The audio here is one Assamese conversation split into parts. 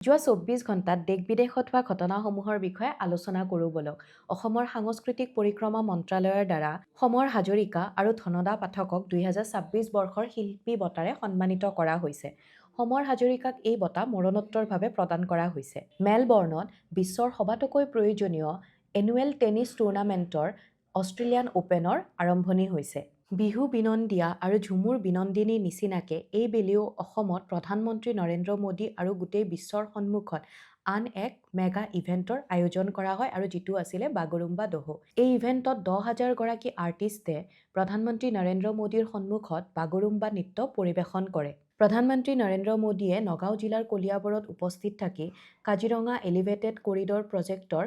যোৱা ২৪ ঘণ্টাত দেশ-বিদেশত হোৱা ঘটনাসমূহৰ বিষয়ে আলোচনা কৰোঁ বলক। অসমৰ সাংস্কৃতিক পৰিক্ৰমা মন্ত্ৰালয়ৰ দ্বাৰা সমৰ হাজৰিকা আৰু ধনদা পাঠকক ২০২৬ বৰ্ষৰ শিল্পী বঁটাৰে সন্মানিত কৰা হৈছে। সমৰ হাজৰিকাক এই বঁটা মৰণোত্তৰভাৱে প্ৰদান কৰা হৈছে। মেলবৰ্ণত বিশ্বৰ সবাতোকৈ প্ৰয়োজনীয় এনুৱেল টেনিছ টুৰ্ণামেণ্টৰ অষ্ট্ৰেলিয়ান অপেনৰ আৰম্ভণি হৈছে। বিহু বিনন্দিয়া আৰু ঝুমুৰ বিনন্দিনীৰ নিচিনাকে এইবেলিও অসমত প্ৰধানমন্ত্ৰী নৰেন্দ্ৰ মোদী আৰু গোটেই বিশ্বৰ সন্মুখত আন এক মেগা ইভেণ্টৰ আয়োজন কৰা হয় আৰু যিটো আছিলে বাগৰুম্বা দহৌ। এই ইভেণ্টত ১০,০০০ গৰাকী আৰ্টিষ্টে প্ৰধানমন্ত্ৰী নৰেন্দ্ৰ মোদীৰ সন্মুখত বাগৰুম্বা নৃত্য পৰিৱেশন কৰে। প্ৰধানমন্ত্ৰী নৰেন্দ্ৰ মোদীয়ে নগাঁও জিলাৰ কলিয়াবৰত উপস্থিত থাকি কাজিৰঙা এলিভেটেড কৰিডৰ প্ৰজেক্টৰ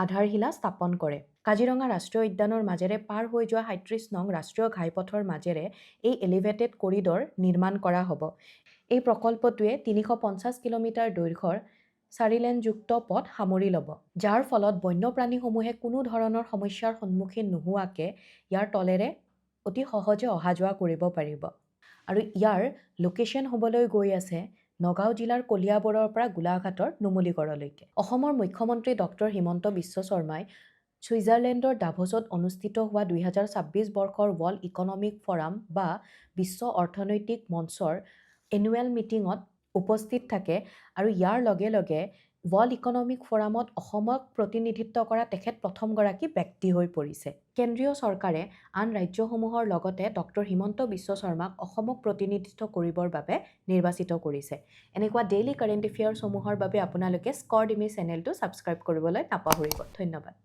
আধাৰশিলা স্থাপন কৰে। কাজিৰঙা ৰাষ্ট্ৰীয় উদ্যানৰ মাজেৰে পাৰ হৈ যোৱা ৩৭ নং ৰাষ্ট্ৰীয় ঘাইপথৰ মাজেৰে এই এলিভেটেড কৰিডৰ নিৰ্মাণ কৰা হ'ব। এই প্ৰকল্পটোৱে ৩৫০ কিলোমিটাৰ দৈৰ্ঘ্যৰ ৪-লেনযুক্ত পথ সামৰি ল'ব, যাৰ ফলত বন্যপ্ৰাণীসমূহে কোনো ধৰণৰ সমস্যাৰ সন্মুখীন নোহোৱাকৈ ইয়াৰ তলেৰে অতি সহজে অহা-যোৱা কৰিব পাৰিব। আৰু ইয়াৰ লোকেশ্যন হ'বলৈ গৈ আছে নগাঁও জিলাৰ কলিয়াবৰৰ পৰা গোলাঘাটৰ নুমলীগড়লৈকে। অসমৰ মুখ্যমন্ত্ৰী ডক্টৰ হিমন্ত বিশ্ব শৰ্মাই ছুইজাৰলেণ্ডৰ ডাভছত অনুষ্ঠিত হোৱা ২০২৬ বৰ্ষৰ ৱৰ্ল্ড ইকনমিক ফৰাম বা বিশ্ব অৰ্থনৈতিক মঞ্চৰ এনুৱেল মিটিঙত উপস্থিত থাকে আৰু ইয়াৰ লগে লগে ৱৰ্ল্ড ইকনমিক ফৰামত অসমক প্ৰতিনিধিত্ব কৰা তেখেত প্ৰথমগৰাকী ব্যক্তি হৈ পৰিছে। কেন্দ্ৰীয় চৰকাৰে আন ৰাজ্যসমূহৰ লগতে ডক্টৰ হিমন্ত বিশ্ব শৰ্মাক অসমক প্ৰতিনিধিত্ব কৰিবৰ বাবে নিৰ্বাচিত কৰিছে। এনেকুৱা ডেইলি কাৰেণ্ট এফেয়াৰ্ছসমূহৰ বাবে আপোনালোকে স্কৰ্ড ইমেজ চেনেলটো ছাবস্ক্ৰাইব কৰিবলৈ নাপাহৰিব। ধন্যবাদ।